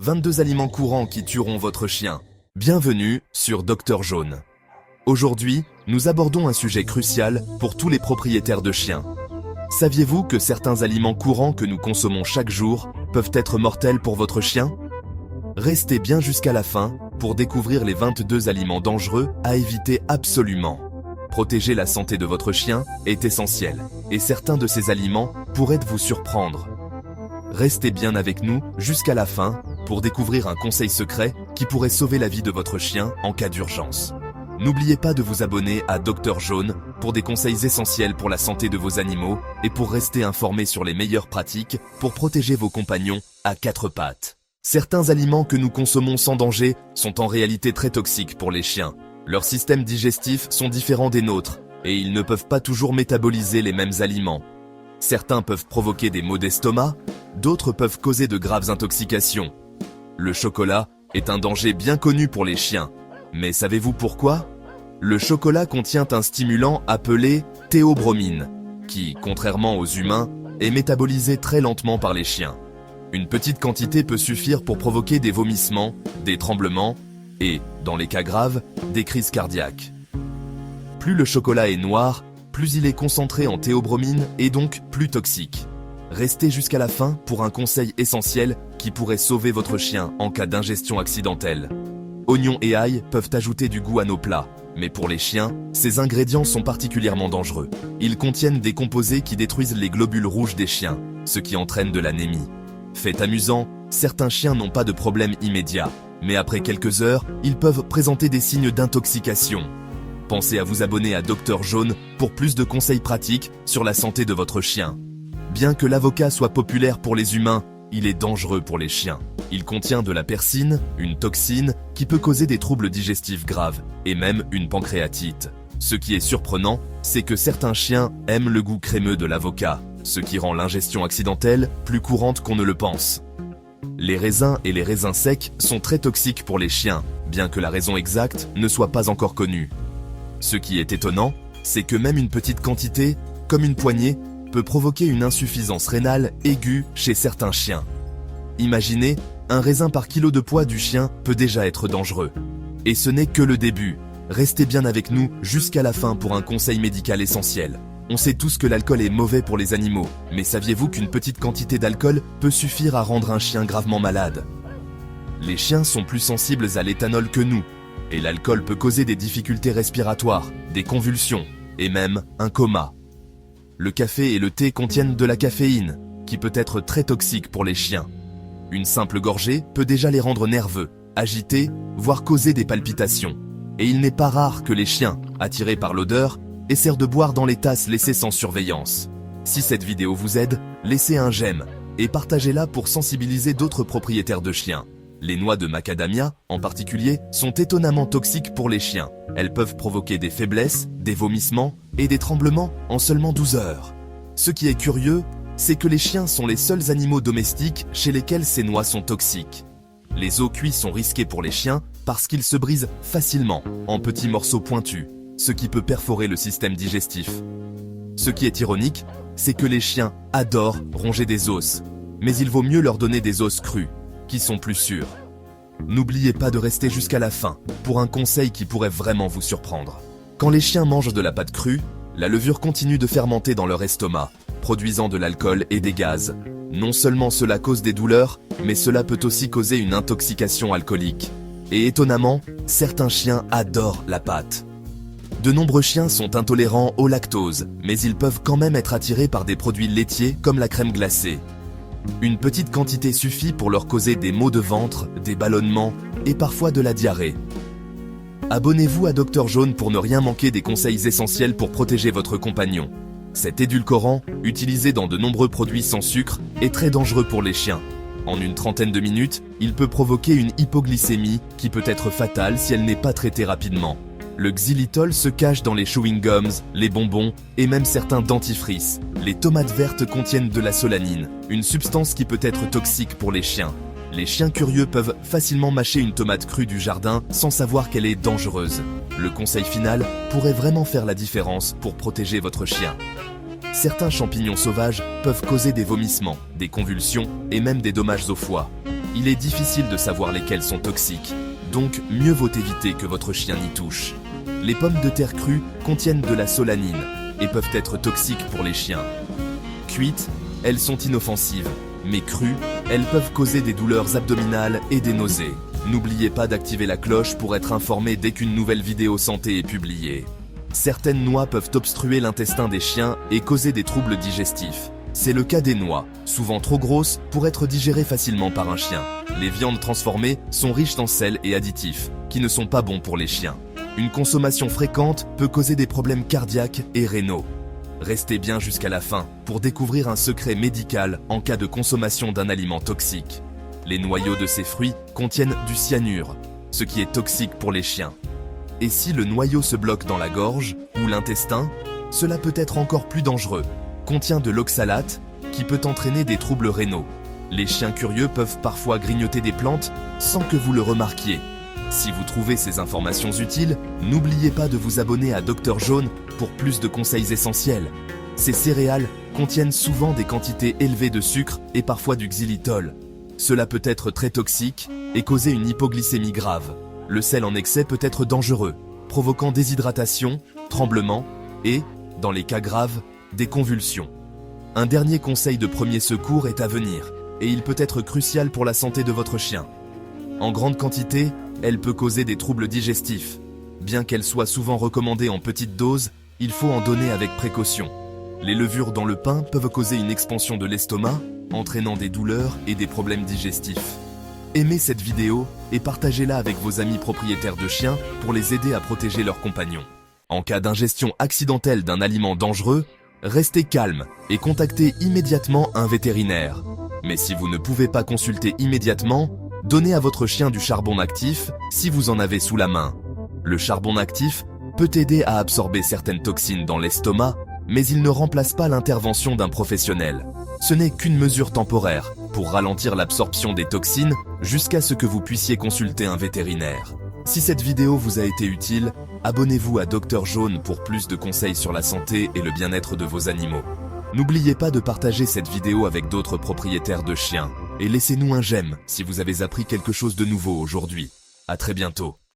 22 aliments courants qui tueront votre chien. Bienvenue sur Dr Jaune. Aujourd'hui, nous abordons un sujet crucial pour tous les propriétaires de chiens. Saviez-vous que certains aliments courants que nous consommons chaque jour peuvent être mortels pour votre chien? Restez bien jusqu'à la fin pour découvrir les 22 aliments dangereux à éviter absolument. Protéger la santé de votre chien est essentiel, et certains de ces aliments pourraient vous surprendre. Restez bien avec nous jusqu'à la fin pour découvrir un conseil secret qui pourrait sauver la vie de votre chien en cas d'urgence. N'oubliez pas de vous abonner à Dr Jaune pour des conseils essentiels pour la santé de vos animaux et pour rester informé sur les meilleures pratiques pour protéger vos compagnons à quatre pattes. Certains aliments que nous consommons sans danger sont en réalité très toxiques pour les chiens. Leurs systèmes digestifs sont différents des nôtres et ils ne peuvent pas toujours métaboliser les mêmes aliments. Certains peuvent provoquer des maux d'estomac, d'autres peuvent causer de graves intoxications. Le chocolat est un danger bien connu pour les chiens. Mais savez-vous pourquoi? Le chocolat contient un stimulant appelé théobromine, qui, contrairement aux humains, est métabolisé très lentement par les chiens. Une petite quantité peut suffire pour provoquer des vomissements, des tremblements et, dans les cas graves, des crises cardiaques. Plus le chocolat est noir, plus il est concentré en théobromine et donc plus toxique. Restez jusqu'à la fin pour un conseil essentiel qui pourrait sauver votre chien en cas d'ingestion accidentelle. Oignons et ail peuvent ajouter du goût à nos plats, mais pour les chiens, ces ingrédients sont particulièrement dangereux. Ils contiennent des composés qui détruisent les globules rouges des chiens, ce qui entraîne de l'anémie. Fait amusant, certains chiens n'ont pas de problème immédiat, mais après quelques heures, ils peuvent présenter des signes d'intoxication. Pensez à vous abonner à Dr Jaune pour plus de conseils pratiques sur la santé de votre chien. Bien que l'avocat soit populaire pour les humains, il est dangereux pour les chiens. Il contient de la persine, une toxine, qui peut causer des troubles digestifs graves, et même une pancréatite. Ce qui est surprenant, c'est que certains chiens aiment le goût crémeux de l'avocat, ce qui rend l'ingestion accidentelle plus courante qu'on ne le pense. Les raisins et les raisins secs sont très toxiques pour les chiens, bien que la raison exacte ne soit pas encore connue. Ce qui est étonnant, c'est que même une petite quantité, comme une poignée, peut provoquer une insuffisance rénale aiguë chez certains chiens. Imaginez, un raisin par kilo de poids du chien peut déjà être dangereux. Et ce n'est que le début. Restez bien avec nous jusqu'à la fin pour un conseil médical essentiel. On sait tous que l'alcool est mauvais pour les animaux, mais saviez-vous qu'une petite quantité d'alcool peut suffire à rendre un chien gravement malade? Les chiens sont plus sensibles à l'éthanol que nous, et l'alcool peut causer des difficultés respiratoires, des convulsions, et même un coma. Le café et le thé contiennent de la caféine, qui peut être très toxique pour les chiens. Une simple gorgée peut déjà les rendre nerveux, agités, voire causer des palpitations. Et il n'est pas rare que les chiens, attirés par l'odeur, essaient de boire dans les tasses laissées sans surveillance. Si cette vidéo vous aide, laissez un j'aime et partagez-la pour sensibiliser d'autres propriétaires de chiens. Les noix de macadamia, en particulier, sont étonnamment toxiques pour les chiens. Elles peuvent provoquer des faiblesses, des vomissements et des tremblements en seulement 12 heures. Ce qui est curieux, c'est que les chiens sont les seuls animaux domestiques chez lesquels ces noix sont toxiques. Les os cuits sont risqués pour les chiens parce qu'ils se brisent facilement en petits morceaux pointus, ce qui peut perforer le système digestif. Ce qui est ironique, c'est que les chiens adorent ronger des os, mais il vaut mieux leur donner des os crus, qui sont plus sûrs. N'oubliez pas de rester jusqu'à la fin pour un conseil qui pourrait vraiment vous surprendre. Quand les chiens mangent de la pâte crue, la levure continue de fermenter dans leur estomac, produisant de l'alcool et des gaz. Non seulement cela cause des douleurs, mais cela peut aussi causer une intoxication alcoolique. Et étonnamment, certains chiens adorent la pâte. De nombreux chiens sont intolérants au lactose, mais ils peuvent quand même être attirés par des produits laitiers comme la crème glacée. Une petite quantité suffit pour leur causer des maux de ventre, des ballonnements et parfois de la diarrhée. Abonnez-vous à Dr Jaune pour ne rien manquer des conseils essentiels pour protéger votre compagnon. Cet édulcorant, utilisé dans de nombreux produits sans sucre, est très dangereux pour les chiens. En une trentaine de minutes, il peut provoquer une hypoglycémie qui peut être fatale si elle n'est pas traitée rapidement. Le xylitol se cache dans les chewing gums, les bonbons et même certains dentifrices. Les tomates vertes contiennent de la solanine, une substance qui peut être toxique pour les chiens. Les chiens curieux peuvent facilement mâcher une tomate crue du jardin sans savoir qu'elle est dangereuse. Le conseil final pourrait vraiment faire la différence pour protéger votre chien. Certains champignons sauvages peuvent causer des vomissements, des convulsions et même des dommages au foie. Il est difficile de savoir lesquels sont toxiques, donc mieux vaut éviter que votre chien n'y touche. Les pommes de terre crues contiennent de la solanine et peuvent être toxiques pour les chiens. Cuites, elles sont inoffensives, mais crues, elles peuvent causer des douleurs abdominales et des nausées. N'oubliez pas d'activer la cloche pour être informé dès qu'une nouvelle vidéo santé est publiée. Certaines noix peuvent obstruer l'intestin des chiens et causer des troubles digestifs. C'est le cas des noix, souvent trop grosses pour être digérées facilement par un chien. Les viandes transformées sont riches en sel et additifs, qui ne sont pas bons pour les chiens. Une consommation fréquente peut causer des problèmes cardiaques et rénaux. Restez bien jusqu'à la fin pour découvrir un secret médical en cas de consommation d'un aliment toxique. Les noyaux de ces fruits contiennent du cyanure, ce qui est toxique pour les chiens. Et si le noyau se bloque dans la gorge ou l'intestin, cela peut être encore plus dangereux. Contient de l'oxalate, qui peut entraîner des troubles rénaux. Les chiens curieux peuvent parfois grignoter des plantes sans que vous le remarquiez. Si vous trouvez ces informations utiles, n'oubliez pas de vous abonner à Dr Jaune pour plus de conseils essentiels. Ces céréales contiennent souvent des quantités élevées de sucre et parfois du xylitol. Cela peut être très toxique et causer une hypoglycémie grave. Le sel en excès peut être dangereux, provoquant déshydratation, tremblements et, dans les cas graves, des convulsions. Un dernier conseil de premier secours est à venir, et il peut être crucial pour la santé de votre chien. En grande quantité, elle peut causer des troubles digestifs. Bien qu'elle soit souvent recommandée en petite dose, il faut en donner avec précaution. Les levures dans le pain peuvent causer une expansion de l'estomac, entraînant des douleurs et des problèmes digestifs. Aimez cette vidéo et partagez-la avec vos amis propriétaires de chiens pour les aider à protéger leurs compagnons. En cas d'ingestion accidentelle d'un aliment dangereux, restez calme et contactez immédiatement un vétérinaire. Mais si vous ne pouvez pas consulter immédiatement, donnez à votre chien du charbon actif si vous en avez sous la main. Le charbon actif peut aider à absorber certaines toxines dans l'estomac, mais il ne remplace pas l'intervention d'un professionnel. Ce n'est qu'une mesure temporaire pour ralentir l'absorption des toxines jusqu'à ce que vous puissiez consulter un vétérinaire. Si cette vidéo vous a été utile, abonnez-vous à Dr Jaune pour plus de conseils sur la santé et le bien-être de vos animaux. N'oubliez pas de partager cette vidéo avec d'autres propriétaires de chiens et laissez-nous un j'aime si vous avez appris quelque chose de nouveau aujourd'hui. À très bientôt.